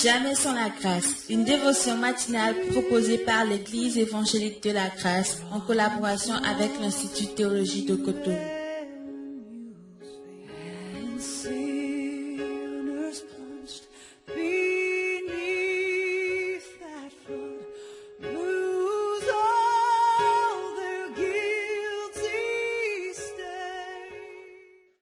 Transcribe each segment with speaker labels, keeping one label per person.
Speaker 1: Jamais sans la grâce, une dévotion matinale proposée par l'Église évangélique de la grâce en collaboration avec l'Institut Théologie de Cotonou.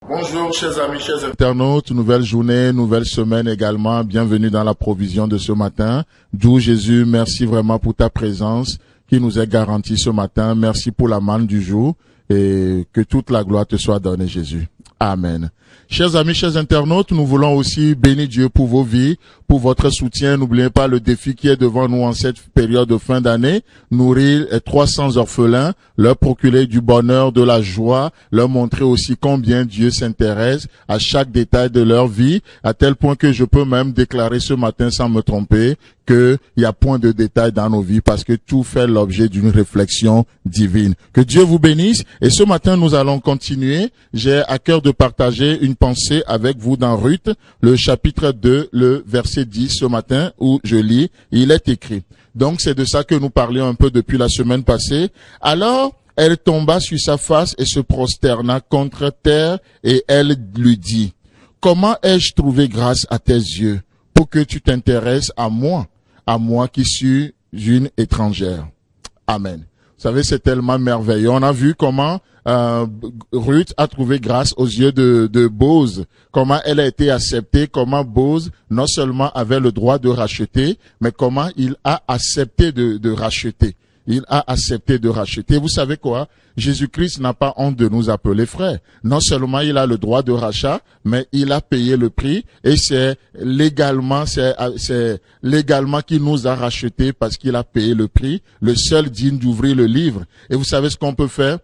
Speaker 2: Bonjour chers amis, chers internautes, nouvelle journée, nouvelle semaine également, bienvenue dans la provision de ce matin. D'où Jésus, merci vraiment pour ta présence qui nous est garantie ce matin, merci pour la manne du jour et que toute la gloire te soit donnée Jésus. Amen. Chers amis, chers internautes, nous voulons aussi bénir Dieu pour vos vies, pour votre soutien. N'oubliez pas le défi qui est devant nous en cette période de fin d'année. Nourrir 300 orphelins, leur procurer du bonheur, de la joie, leur montrer aussi combien Dieu s'intéresse à chaque détail de leur vie, à tel point que je peux même déclarer ce matin sans me tromper qu'il y a point de détail dans nos vies parce que tout fait l'objet d'une réflexion divine. Que Dieu vous bénisse. Et ce matin, nous allons continuer. J'ai à cœur de partager une pensée avec vous dans Ruth, le chapitre 2, le verset 10 ce matin où je lis, il est écrit. Donc c'est de ça que nous parlions un peu depuis la semaine passée. Alors, elle tomba sur sa face et se prosterna contre terre et elle lui dit, « Comment ai-je trouvé grâce à tes yeux pour que tu t'intéresses à moi qui suis une étrangère. » Amen. Vous savez, c'est tellement merveilleux. On a vu comment Ruth a trouvé grâce aux yeux de Boz, comment elle a été acceptée, comment Boz non seulement avait le droit de racheter, mais comment il a accepté de racheter. Il a accepté de racheter. Vous savez quoi? Jésus-Christ n'a pas honte de nous appeler frères. Non seulement il a le droit de rachat, mais il a payé le prix et c'est légalement qu'il nous a rachetés parce qu'il a payé le prix. Le seul digne d'ouvrir le livre. Et vous savez ce qu'on peut faire?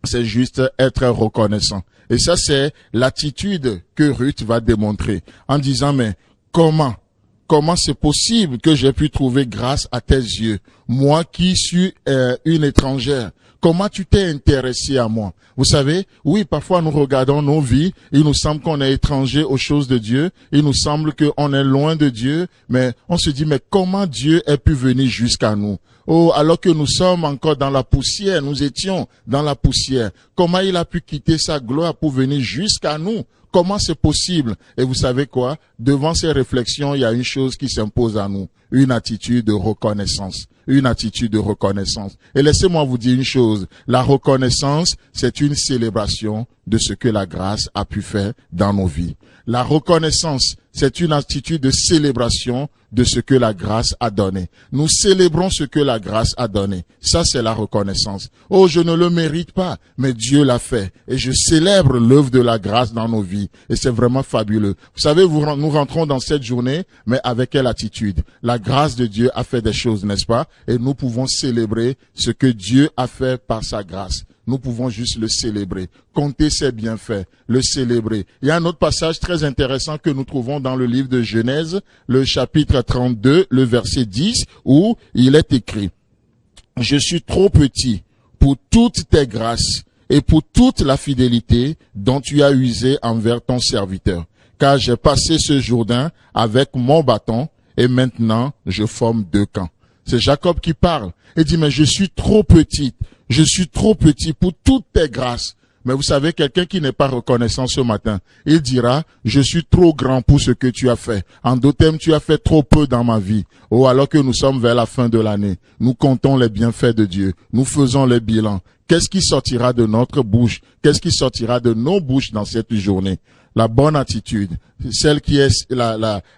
Speaker 2: C'est juste être reconnaissant. Et ça, c'est l'attitude que Ruth va démontrer en disant, mais comment c'est possible que j'ai pu trouver grâce à tes yeux, moi qui suis une étrangère? Comment tu t'es intéressé à moi? Vous savez, oui, parfois nous regardons nos vies, il nous semble qu'on est étranger aux choses de Dieu, il nous semble qu'on est loin de Dieu, mais on se dit, mais comment Dieu est pu venir jusqu'à nous? Oh, alors que nous sommes encore dans la poussière, nous étions dans la poussière. Comment il a pu quitter sa gloire pour venir jusqu'à nous? Comment c'est possible? Et vous savez quoi? Devant ces réflexions, il y a une chose qui s'impose à nous. Une attitude de reconnaissance. Une attitude de reconnaissance. Et laissez-moi vous dire une chose. La reconnaissance, c'est une célébration de ce que la grâce a pu faire dans nos vies. La reconnaissance, c'est une attitude de célébration de ce que la grâce a donné. Nous célébrons ce que la grâce a donné. Ça, c'est la reconnaissance. Oh, je ne le mérite pas, mais Dieu l'a fait. Et je célèbre l'œuvre de la grâce dans nos vies. Et c'est vraiment fabuleux. Vous savez, nous rentrons dans cette journée, mais avec quelle attitude? La grâce de Dieu a fait des choses, n'est-ce pas? Et nous pouvons célébrer ce que Dieu a fait par sa grâce. Nous pouvons juste le célébrer, compter ses bienfaits, le célébrer. Il y a un autre passage très intéressant que nous trouvons dans le livre de Genèse, le chapitre 32, le verset 10, où il est écrit, « Je suis trop petit pour toutes tes grâces et pour toute la fidélité dont tu as usé envers ton serviteur, car j'ai passé ce Jourdain avec mon bâton et maintenant je forme deux camps. » C'est Jacob qui parle. Il dit, mais je suis trop petit pour toutes tes grâces. Mais vous savez, quelqu'un qui n'est pas reconnaissant ce matin, il dira, je suis trop grand pour ce que tu as fait. En d'autres termes, tu as fait trop peu dans ma vie. Oh, alors que nous sommes vers la fin de l'année, nous comptons les bienfaits de Dieu. Nous faisons le bilan. Qu'est-ce qui sortira de notre bouche? Qu'est-ce qui sortira de nos bouches dans cette journée? La bonne attitude, celle qui est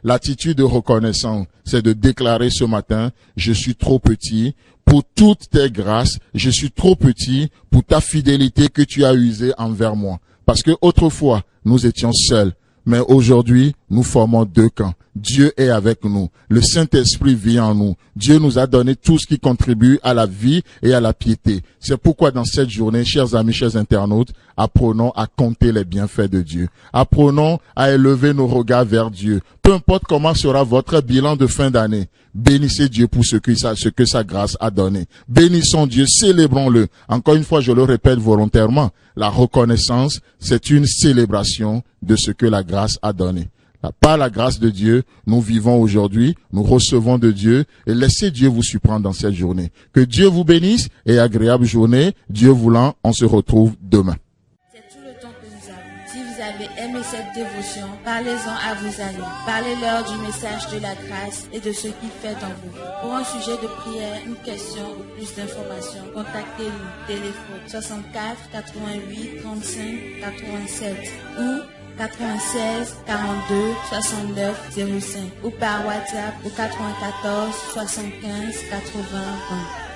Speaker 2: l'attitude de reconnaissance, c'est de déclarer ce matin, je suis trop petit pour toutes tes grâces, je suis trop petit pour ta fidélité que tu as usée envers moi. Parce que autrefois, nous étions seuls. Mais aujourd'hui, nous formons deux camps. Dieu est avec nous. Le Saint-Esprit vit en nous. Dieu nous a donné tout ce qui contribue à la vie et à la piété. C'est pourquoi dans cette journée, chers amis, chers internautes, apprenons à compter les bienfaits de Dieu. Apprenons à élever nos regards vers Dieu. Peu importe comment sera votre bilan de fin d'année, bénissez Dieu pour ce que sa grâce a donné. Bénissons Dieu, célébrons-le. Encore une fois, je le répète volontairement, la reconnaissance, c'est une célébration de ce que la grâce a donné. Par la grâce de Dieu, nous vivons aujourd'hui, nous recevons de Dieu et laissez Dieu vous surprendre dans cette journée. Que Dieu vous bénisse et agréable journée. Dieu voulant, on se retrouve demain.
Speaker 1: C'est tout le temps que nous avons. Si vous avez aimé cette dévotion, parlez-en à vos amis. Parlez-leur du message de la grâce et de ce qu'il fait en vous. Pour un sujet de prière, une question ou plus d'informations, contactez-nous. Téléphone 64 88 35 87 ou 96 42 69 05 ou par WhatsApp au 94 75 80 20.